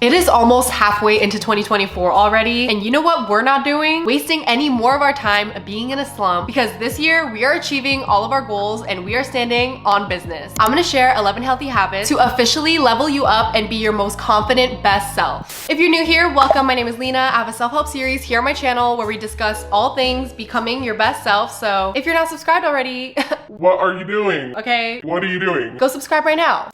It is almost halfway into 2024 already, and you know what we're not doing? Wasting any more of our time being in a slump, because this year we are achieving all of our goals and we are standing on business. I'm gonna share 11 healthy habits to officially level you up and be your most confident best self. If you're new here, welcome. My name is Lena. I have a self-help series here on my channel where we discuss all things becoming your best self. So if you're not subscribed already, what are you doing? Okay, what are you doing? Go subscribe right now.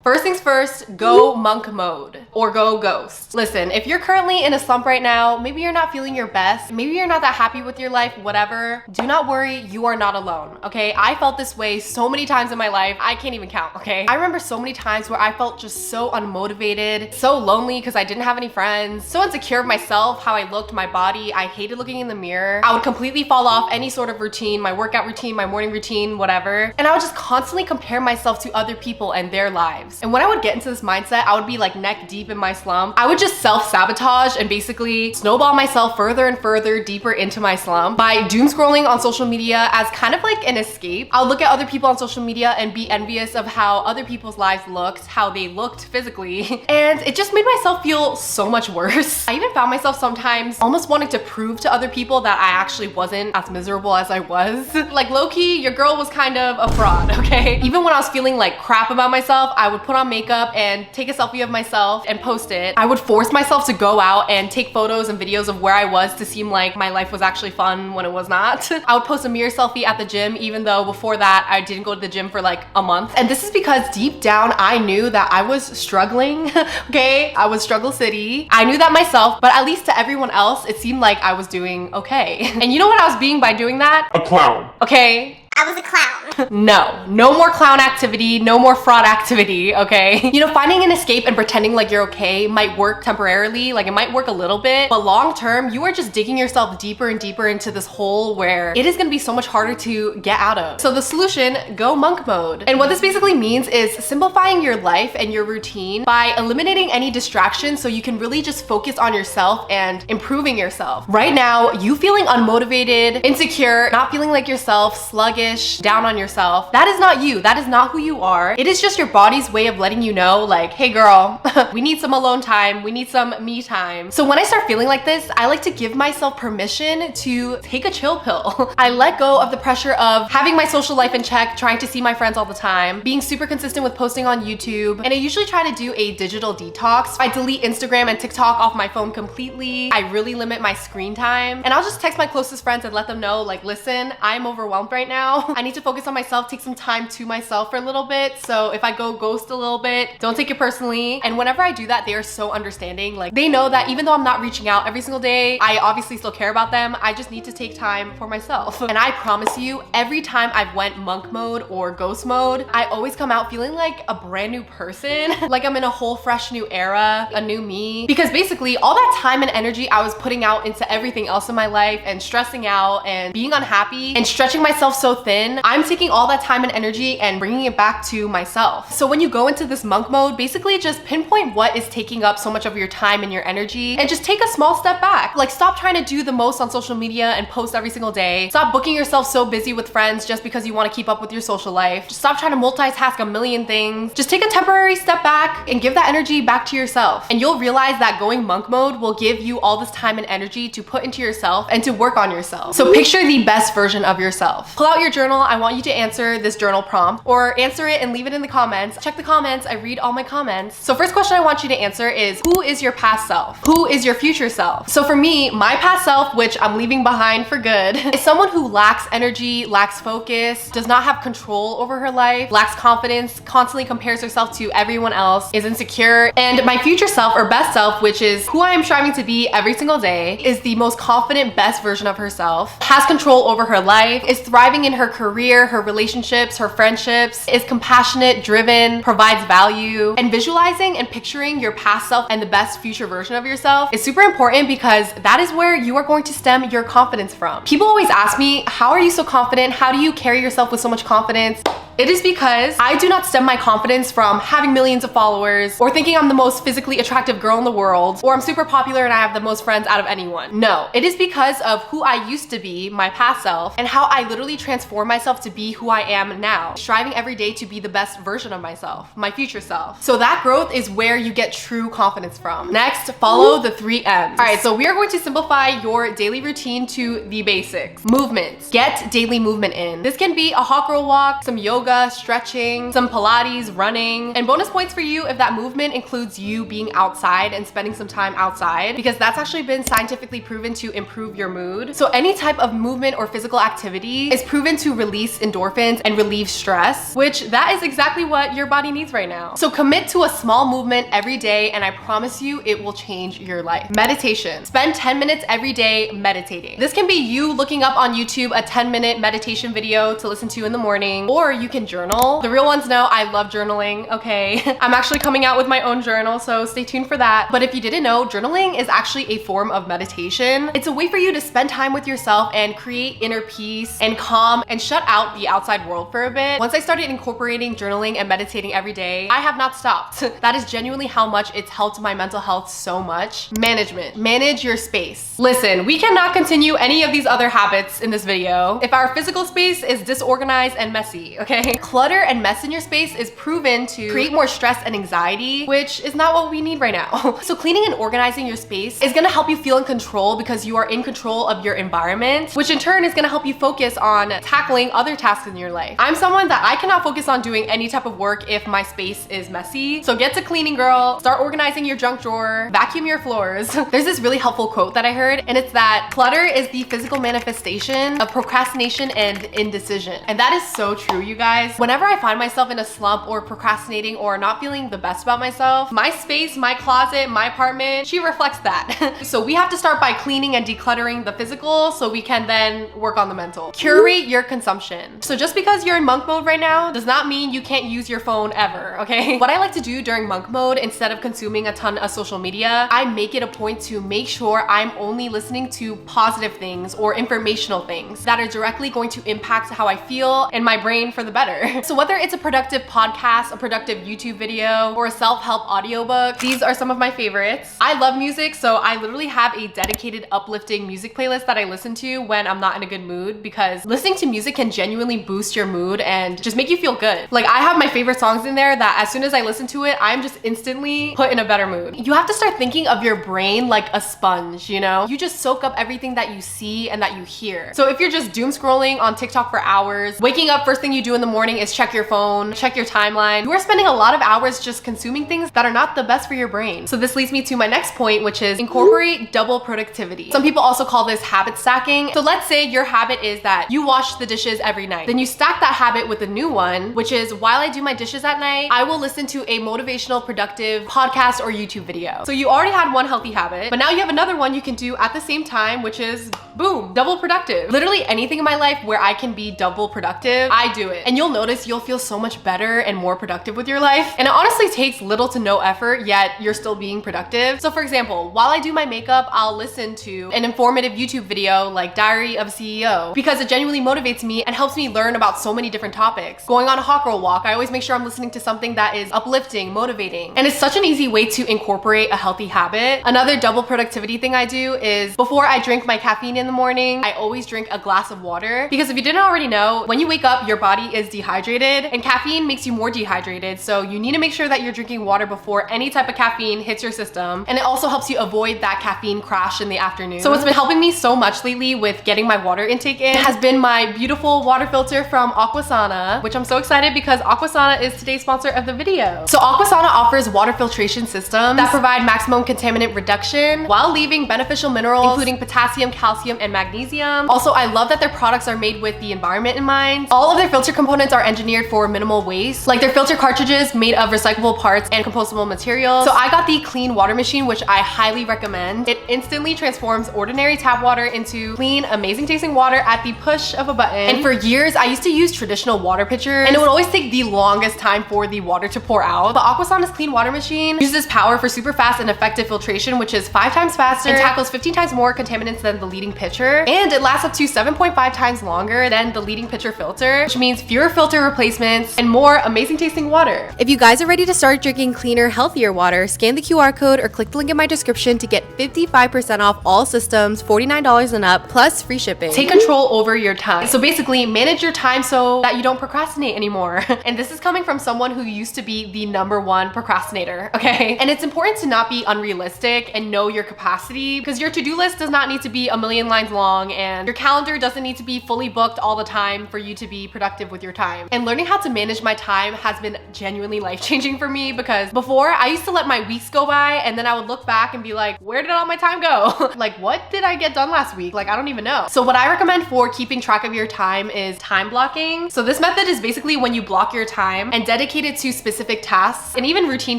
First things first, go monk mode or go ghost. Listen, if you're currently in a slump right now, maybe you're not feeling your best, maybe you're not that happy with your life, whatever, do not worry, you are not alone, okay? I felt this way so many times in my life, I can't even count, okay? I remember so many times where I felt just so unmotivated, so lonely because I didn't have any friends, so insecure of myself, how I looked, my body, I hated looking in the mirror. I would completely fall off any sort of routine, my workout routine, my morning routine, whatever, and I would just constantly compare myself to other people and their lives. And when I would get into this mindset, I would be like neck deep in my slump. I would just self-sabotage and basically snowball myself further and further deeper into my slump by doom scrolling on social media as kind of like an escape. I'll look at other people on social media and be envious of how other people's lives looked, how they looked physically, and it just made myself feel so much worse. I even found myself sometimes almost wanting to prove to other people that I actually wasn't as miserable as I was. Like low-key, your girl was kind of a fraud, okay? Even when I was feeling like crap about myself, I would put on makeup and take a selfie of myself and post it. I would force myself to go out and take photos and videos of where I was to seem like my life was actually fun when it was not. I would post a mirror selfie at the gym, even though before that I didn't go to the gym for like a month. And this is because deep down I knew that I was struggling, okay? I was struggle city. I knew that myself, but at least to everyone else, it seemed like I was doing okay. And you know what I was being by doing that? A clown. Okay. I was a clown. No more clown activity, no more fraud activity, okay? You know, finding an escape and pretending like you're okay might work temporarily, like it might work a little bit, but long term, you are just digging yourself deeper and deeper into this hole where it is gonna be so much harder to get out of. So the solution, go monk mode. And what this basically means is simplifying your life and your routine by eliminating any distractions so you can really just focus on yourself and improving yourself. Right now, you feeling unmotivated, insecure, not feeling like yourself, sluggish, down on yourself, that is not you. That is not who you are. It is just your body's way of letting you know, like, hey girl, we need some alone time. We need some me time. So when I start feeling like this, I like to give myself permission to take a chill pill. I let go of the pressure of having my social life in check, trying to see my friends all the time, being super consistent with posting on YouTube. And I usually try to do a digital detox. I delete Instagram and TikTok off my phone completely. I really limit my screen time. And I'll just text my closest friends and let them know, like, listen, I'm overwhelmed right now. I need to focus on myself, take some time to myself for a little bit. So if I go ghost a little bit, don't take it personally. And whenever I do that, they are so understanding. Like they know that even though I'm not reaching out every single day, I obviously still care about them. I just need to take time for myself. And I promise you, every time I've went monk mode or ghost mode, I always come out feeling like a brand new person. Like I'm in a whole fresh new era, a new me. Because basically all that time and energy I was putting out into everything else in my life and stressing out and being unhappy and stretching myself so thin, I'm taking all that time and energy and bringing it back to myself. So when you go into this monk mode, basically just pinpoint what is taking up so much of your time and your energy and just take a small step back. Like stop trying to do the most on social media and post every single day. Stop booking yourself so busy with friends just because you want to keep up with your social life. Just stop trying to multitask a million things. Just take a temporary step back and give that energy back to yourself. And you'll realize that going monk mode will give you all this time and energy to put into yourself and to work on yourself. So picture the best version of yourself. Pull out your journal. I want you to answer this journal prompt or answer it and leave it in the comments. Check the comments. I read all my comments. So first question I want you to answer is, who is your past self? Who is your future self? So for me, my past self, which I'm leaving behind for good, is someone who lacks energy, lacks focus, does not have control over her life, lacks confidence, constantly compares herself to everyone else, is insecure. And my future self or best self, which is who I am striving to be every single day, is the most confident, best version of herself, has control over her life, is thriving in her career, her relationships, her friendships, is compassionate, driven, provides value. And visualizing and picturing your past self and the best future version of yourself is super important because that is where you are going to stem your confidence from. People always ask me, how are you so confident? How do you carry yourself with so much confidence? It is because I do not stem my confidence from having millions of followers or thinking I'm the most physically attractive girl in the world or I'm super popular and I have the most friends out of anyone. No, it is because of who I used to be, my past self, and how I literally transformed myself to be who I am now, striving every day to be the best version of myself, my future self. So that growth is where you get true confidence from. Next, follow the 3 M's. All right, so we are going to simplify your daily routine to the basics. Movements. Get daily movement in. This can be a hot girl walk, some yoga, stretching, some Pilates, running, and bonus points for you if that movement includes you being outside and spending some time outside, because that's actually been scientifically proven to improve your mood. So any type of movement or physical activity is proven to release endorphins and relieve stress, which that is exactly what your body needs right now. So commit to a small movement every day and I promise you it will change your life. Meditation. Spend 10 minutes every day meditating. This can be you looking up on YouTube a 10-minute meditation video to listen to in the morning, or you can journal. The real ones know I love journaling, okay? I'm actually coming out with my own journal, so stay tuned for that. But if you didn't know, journaling is actually a form of meditation. It's a way for you to spend time with yourself and create inner peace and calm and shut out the outside world for a bit. Once I started incorporating journaling and meditating every day, I have not stopped. That is genuinely how much it's helped my mental health so much. Management. Manage your space. Listen, we cannot continue any of these other habits in this video if our physical space is disorganized and messy, okay? Clutter and mess in your space is proven to create more stress and anxiety, which is not what we need right now. So cleaning and organizing your space is gonna help you feel in control because you are in control of your environment, which in turn is gonna help you focus on tackling other tasks in your life. I'm someone that I cannot focus on doing any type of work if my space is messy. So get to cleaning, girl. Start organizing your junk drawer, vacuum your floors. There's this really helpful quote that I heard, and it's that clutter is the physical manifestation of procrastination and indecision. And that is so true, you guys. Whenever I find myself in a slump or procrastinating or not feeling the best about myself, my space, my closet, my apartment, she reflects that. So we have to start by cleaning and decluttering the physical so we can then work on the mental. Curate your consumption. So just because you're in monk mode right now does not mean you can't use your phone ever, okay? What I like to do during monk mode, instead of consuming a ton of social media, I make it a point to make sure I'm only listening to positive things or informational things that are directly going to impact how I feel and my brain for the better. So whether it's a productive podcast, a productive YouTube video, or a self-help audiobook, these are some of my favorites. I love music, so I literally have a dedicated uplifting music playlist that I listen to when I'm not in a good mood, because listening to music can genuinely boost your mood and just make you feel good. Like, I have my favorite songs in there that as soon as I listen to it, I'm just instantly put in a better mood. You have to start thinking of your brain like a sponge, you know? You just soak up everything that you see and that you hear. So if you're just doom scrolling on TikTok for hours, waking up first thing you do in the morning is check your phone, check your timeline, you are spending a lot of hours just consuming things that are not the best for your brain. So this leads me to my next point, which is incorporate double productivity. Some people also call this habit stacking. So let's say your habit is that you wash the dishes every night. Then you stack that habit with a new one, which is while I do my dishes at night, I will listen to a motivational, productive podcast or YouTube video. So you already had one healthy habit, but now you have another one you can do at the same time, which is boom, double productive. Literally anything in my life where I can be double productive, I do it. And you'll notice you'll feel so much better and more productive with your life. And it honestly takes little to no effort, yet you're still being productive. So for example, while I do my makeup, I'll listen to an informative YouTube video like Diary of a CEO because it genuinely motivates me and helps me learn about so many different topics. Going on a hot girl walk, I always make sure I'm listening to something that is uplifting, motivating. And it's such an easy way to incorporate a healthy habit. Another double productivity thing I do is before I drink my caffeine in the morning, I always drink a glass of water, because if you didn't already know, when you wake up, your body is dehydrated and caffeine makes you more dehydrated. So you need to make sure that you're drinking water before any type of caffeine hits your system. And it also helps you avoid that caffeine crash in the afternoon. So what's been helping me so much lately with getting my water intake in has been my beautiful water filter from Aquasana, which I'm so excited because Aquasana is today's sponsor of the video. So Aquasana offers water filtration systems that provide maximum contaminant reduction while leaving beneficial minerals, including potassium, calcium, and magnesium. Also, I love that their products are made with the environment in mind. All of their filter components are engineered for minimal waste, like their filter cartridges made of recyclable parts and compostable materials. So I got the clean water machine, which I highly recommend. It instantly transforms ordinary tap water into clean, amazing tasting water at the push of a button. And for years, I used to use traditional water pitchers, and it would always take the longest time for the water to pour out. But Aquasana's clean water machine uses power for super fast and effective filtration, which is 5 times faster and tackles 15 times more contaminants than the leading pitcher. And it lasts up to 7.5 times longer than the leading pitcher filter, which means fewer pure filter replacements, and more amazing tasting water. If you guys are ready to start drinking cleaner, healthier water, scan the QR code or click the link in my description to get 55% off all systems, $49 and up, plus free shipping. Take control over your time. So basically, manage your time so that you don't procrastinate anymore. And this is coming from someone who used to be the #1 procrastinator, okay? And it's important to not be unrealistic and know your capacity, because your to-do list does not need to be a million lines long, and your calendar doesn't need to be fully booked all the time for you to be productive with your time. And learning how to manage my time has been genuinely life-changing for me, because before I used to let my weeks go by and then I would look back and be like, where did all my time go? Like, what did I get done last week? Like, I don't even know. So what I recommend for keeping track of your time is time blocking. So this method is basically when you block your time and dedicate it to specific tasks and even routine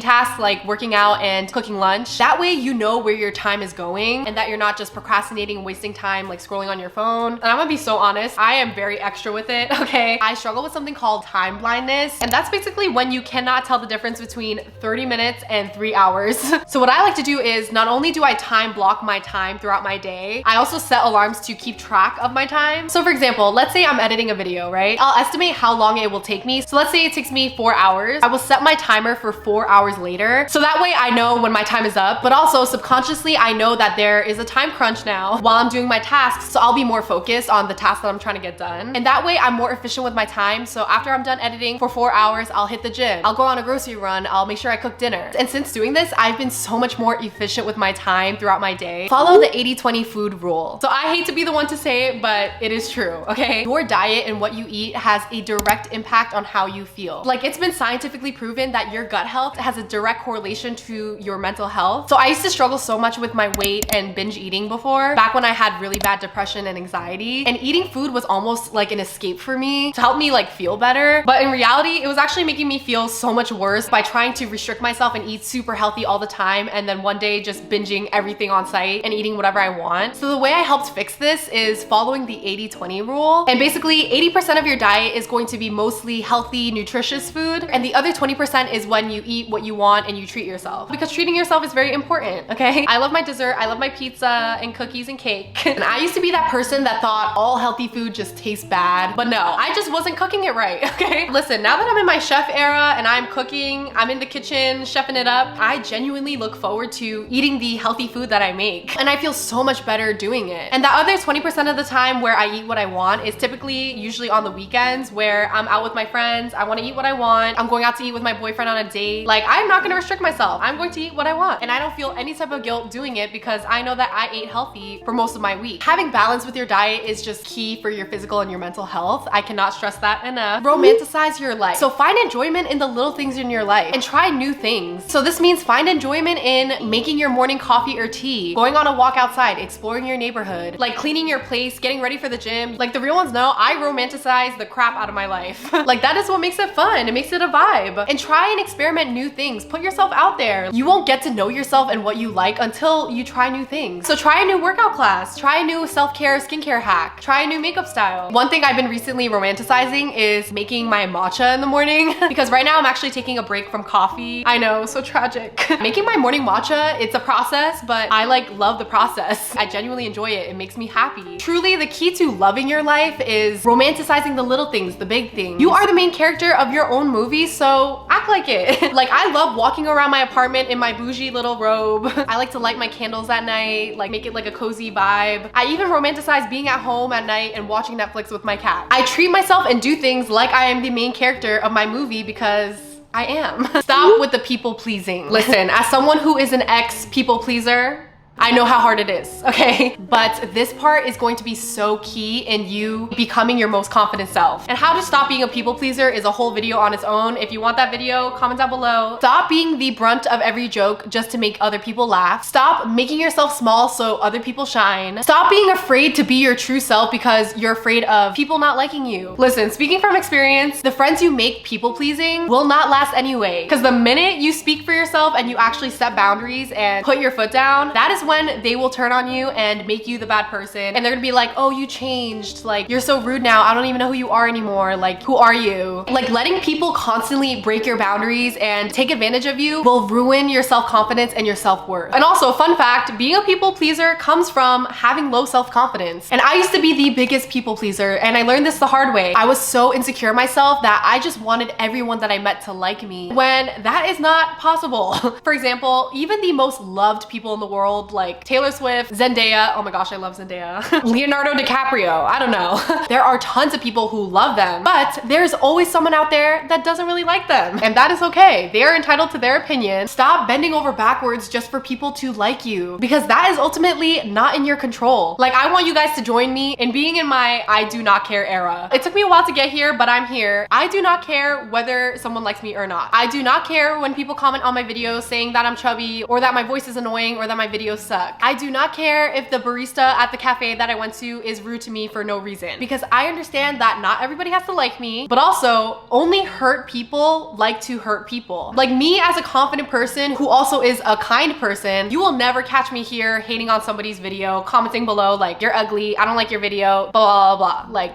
tasks like working out and cooking lunch. That way you know where your time is going and that you're not just procrastinating and wasting time like scrolling on your phone. And I'm gonna be so honest, I am very extra with it, okay? I struggle with something called time blindness, and that's basically when you cannot tell the difference between 30 minutes and 3 hours. So what I like to do is not only do I time block my time throughout my day, I also set alarms to keep track of my time. So for example, let's say I'm editing a video, right? I'll estimate how long it will take me. So let's say it takes me 4 hours. I will set my timer for 4 hours later. So that way I know when my time is up, but also subconsciously I know that there is a time crunch now while I'm doing my tasks. So I'll be more focused on the task that I'm trying to get done. And that way I'm more efficient with my time. So after I'm done editing for 4 hours, I'll hit the gym. I'll go on a grocery run. I'll make sure I cook dinner. And since doing this, I've been so much more efficient with my time throughout my day. Follow the 80-20 food rule. So I hate to be the one to say it, but it is true, okay? Your diet and what you eat has a direct impact on how you feel. Like, it's been scientifically proven that your gut health has a direct correlation to your mental health. So I used to struggle so much with my weight and binge eating before, back when I had really bad depression and anxiety, and eating food was almost like an escape for me to help me like feel better. But in reality, it was actually making me feel so much worse by trying to restrict myself and eat super healthy all the time, and then one day just binging everything on site and eating whatever I want. So the way I helped fix this is following the 80-20 rule. And basically 80% of your diet is going to be mostly healthy, nutritious food, and the other 20% is when you eat what you want and you treat yourself, because treating yourself is very important, okay? I love my dessert, I love my pizza and cookies and cake. And I used to be that person that thought all healthy food just tastes bad, but no, I just wasn't cooking it right, okay? Listen, now that I'm in my chef era and I'm cooking, I'm in the kitchen, chefing it up, I genuinely look forward to eating the healthy food that I make. And I feel so much better doing it. And the other 20% of the time where I eat what I want is typically usually on the weekends, where I'm out with my friends, I wanna eat what I want, I'm going out to eat with my boyfriend on a date. Like, I'm not gonna restrict myself. I'm going to eat what I want. And I don't feel any type of guilt doing it because I know that I ate healthy for most of my week. Having balance with your diet is just key for your physical and your mental health. I cannot stress that enough. Romanticize your life. So find enjoyment in the little things in your life and try new things. So this means find enjoyment in making your morning coffee or tea, going on a walk outside, exploring your neighborhood, like cleaning your place, getting ready for the gym. Like, the real ones know I romanticize the crap out of my life. Like, that is what makes it fun. It makes it a vibe. And try and experiment new things. Put yourself out there. You won't get to know yourself and what you like until you try new things. So try a new workout class, try a new self-care skincare hack, try a new makeup style. One thing I've been recently romanticizing is making my matcha in the morning because right now I'm actually taking a break from coffee. I know, so tragic. Making my morning matcha, it's a process, but I like love the process. I genuinely enjoy it. It makes me happy. Truly, the key to loving your life is romanticizing the little things, the big things. You are the main character of your own movie, so act like it. Like, I love walking around my apartment in my bougie little robe. I like to light my candles at night, like make it like a cozy vibe. I even romanticize being at home at night and watching Netflix with my cat. I treat myself and do things like I am the main character of my movie because I am. Stop with the people pleasing. Listen, as someone who is an ex people pleaser, I know how hard it is, okay? But this part is going to be so key in you becoming your most confident self. And how to stop being a people pleaser is a whole video on its own. If you want that video, comment down below. Stop being the brunt of every joke just to make other people laugh. Stop making yourself small so other people shine. Stop being afraid to be your true self because you're afraid of people not liking you. Listen, speaking from experience, the friends you make people pleasing will not last anyway. Because the minute you speak for yourself and you actually set boundaries and put your foot down, that is is when they will turn on you and make you the bad person. And they're gonna be like, oh, you changed. Like, you're so rude now. I don't even know who you are anymore. Like, who are you? Like, letting people constantly break your boundaries and take advantage of you will ruin your self-confidence and your self-worth. And also, fun fact, being a people pleaser comes from having low self-confidence. And I used to be the biggest people pleaser, and I learned this the hard way. I was so insecure in myself that I just wanted everyone that I met to like me, when that is not possible. For example, even the most loved people in the world, like Taylor Swift, Zendaya, oh my gosh, I love Zendaya, Leonardo DiCaprio, I don't know. There are tons of people who love them, but there's always someone out there that doesn't really like them. And that is okay. They are entitled to their opinion. Stop bending over backwards just for people to like you, because that is ultimately not in your control. Like, I want you guys to join me in being in my I do not care era. It took me a while to get here, but I'm here. I do not care whether someone likes me or not. I do not care when people comment on my videos saying that I'm chubby, or that my voice is annoying, or that my videos suck. I do not care if the barista at the cafe that I went to is rude to me for no reason, because I understand that not everybody has to like me, but also only hurt people like to hurt people. Like me, as a confident person who also is a kind person, you will never catch me here hating on somebody's video, commenting below like, you're ugly, I don't like your video, blah, blah, blah, blah. Like,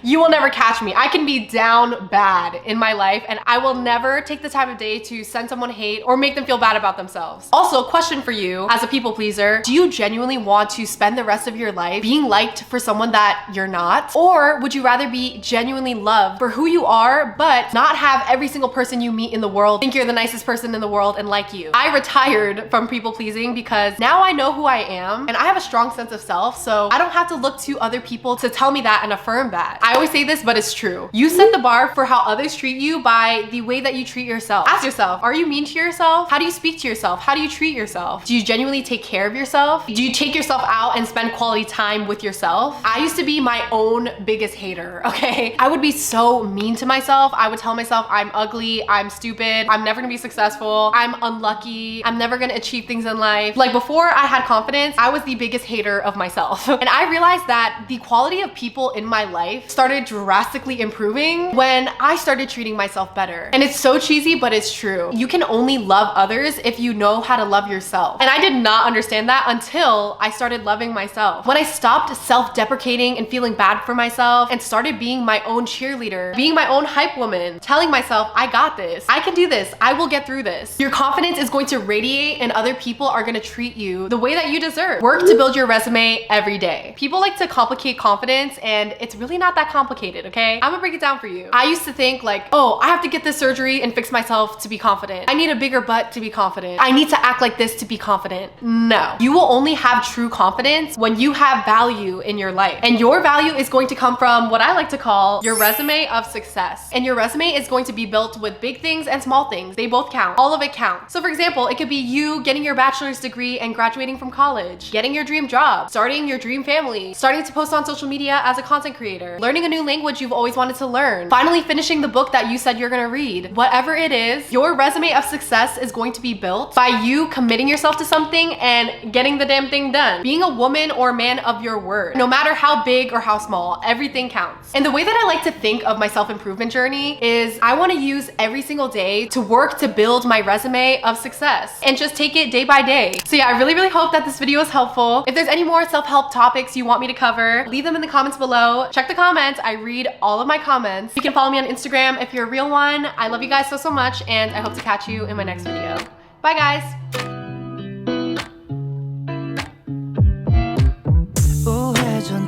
you will never catch me. I can be down bad in my life, and I will never take the time of day to send someone hate or make them feel bad about themselves. Also, question for you as a people pleaser, do you genuinely want to spend the rest of your life being liked for someone that you're not? Or would you rather be genuinely loved for who you are, but not have every single person you meet in the world think you're the nicest person in the world and like you? I retired from people pleasing because now I know who I am, and I have a strong sense of self, so I don't have to look to other people to tell me that and affirm that. I always say this, but it's true. You set the bar for how others treat you by the way that you treat yourself. Ask yourself, are you mean to yourself? How do you speak to yourself? How do you treat yourself? Do you genuinely take care of yourself? Do you take yourself out and spend quality time with yourself? I used to be my own biggest hater, okay? I would be so mean to myself. I would tell myself I'm ugly, I'm stupid, I'm never gonna be successful, I'm unlucky, I'm never gonna achieve things in life. Like, before I had confidence, I was the biggest hater of myself. And I realized that the quality of people in my life started drastically improving when I started treating myself better. And it's so cheesy, but it's true. You can only love others if you know how to love yourself. And I did not understand that until I started loving myself. When I stopped self-deprecating and feeling bad for myself and started being my own cheerleader, being my own hype woman, telling myself, I got this, I can do this, I will get through this. Your confidence is going to radiate, and other people are gonna treat you the way that you deserve. Work to build your resume every day. People like to complicate confidence, and it's really not that complicated, okay? I'm gonna break it down for you. I used to think like, oh, I have to get this surgery and fix myself to be confident. I need a bigger butt to be confident. I need to act like this to be confident. No. You will only have true confidence when you have value in your life. And your value is going to come from what I like to call your resume of success. And your resume is going to be built with big things and small things. They both count. All of it counts. So for example, it could be you getting your bachelor's degree and graduating from college, getting your dream job, starting your dream family, starting to post on social media as a content creator, learning a new language you've always wanted to learn, finally finishing the book that you said you're gonna read. Whatever it is, your resume of success is going to be built by you committing yourself to something and getting the damn thing done. Being a woman or man of your word. No matter how big or how small, everything counts. And the way that I like to think of my self-improvement journey is I want to use every single day to work to build my resume of success and just take it day by day. So yeah, I really hope that this video is helpful. If there's any more self-help topics you want me to cover, leave them in the comments below. Check the comments. I read all of my comments. You can follow me on Instagram if you're a real one. I love you guys so much, and I hope to catch you in my next video. Bye guys.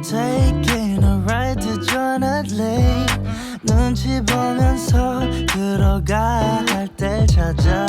Taking a ride to Jonah Lake 눈치 보면서 들어가 할 때 찾아